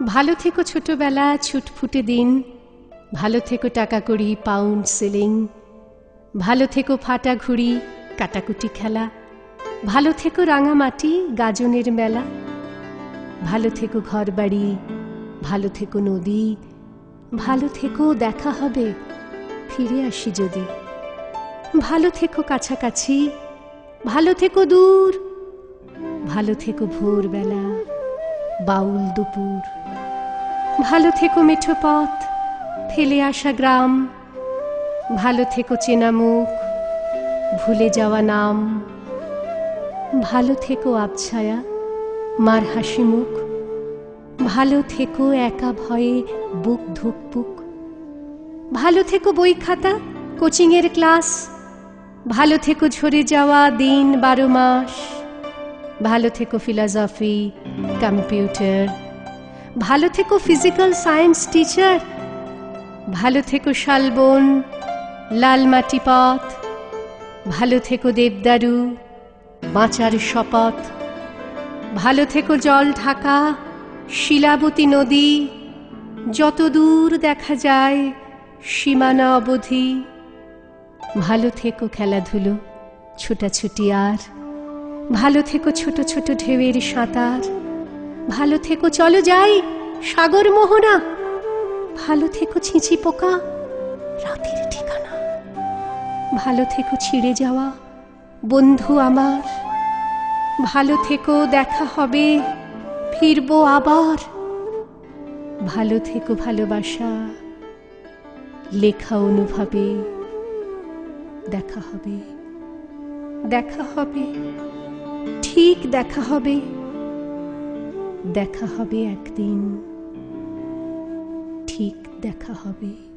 ভালো থেকো ছোটবেলা, ছুটফুটে দিন। ভালো থেকো টাকা কড়ি, পাউন্ড সিলিং। ভালো থেকো ফাটা ঘুড়ি, কাটাকুটি খেলা। ভালো থেকো রাঙামাটি, গাজনের মেলা। ভালো থেকো ঘরবাড়ি, ভালো থেকো নদী। ভালো থেকো দেখা হবে, ফিরে আসি যদি। ভালো থেকো কাছাকাছি, ভালো থেকো দূর। ভালো থেকো ভোরবেলা, বাউল দুপুর। ভালো থেকো মেঠো পথ, ফেলে আসা গ্রাম। ভালো থেকো চেনা মুখ, ভুলে যাওয়া নাম। ভালো থেকো আবছায়া, মার হাসি মুখ। ভালো থেকো একা ভয়ে বুক ধুকপুক। ভালো থেকো বই খাতা, কোচিংয়ের ক্লাস। ভালো থেকো ঝরে যাওয়া দিন 12 মাস। ভালো থেকো ফিলসফি, কম্পিউটার। ভালো থেকো ফিজিক্যাল সায়েন্স টিচার। ভালো থেকো শালবন, লাল মাটি পথ। ভালো থেকো দেবদারু, বাঁচার শপথ। ভালো থেকো জল ঢাকা শিলাবতী নদী, যত দূর দেখা যায় সীমানা অবধি। ভালো থেকো খেলাধুলো, ছোটাছুটি আর। ভালো থেকো ছোট ছোট ঢেউয়ের সাঁতার। ভালো থেকো চলো যাই সাগর মোহনা। ভালো থেকো ছিঁচি পোকা, রাতের ঠিকানা। ভালো থেকো ছিঁড়ে যাওয়া বন্ধু আমার। ভালো থেকো দেখা হবে, ফিরবো আবার। ভালো থেকো ভালোবাসা, লেখা অনুভবে। দেখা হবে, দেখা হবে, ঠিক দেখা হবে। দেখা হবে একদিন, ঠিক দেখা হবে।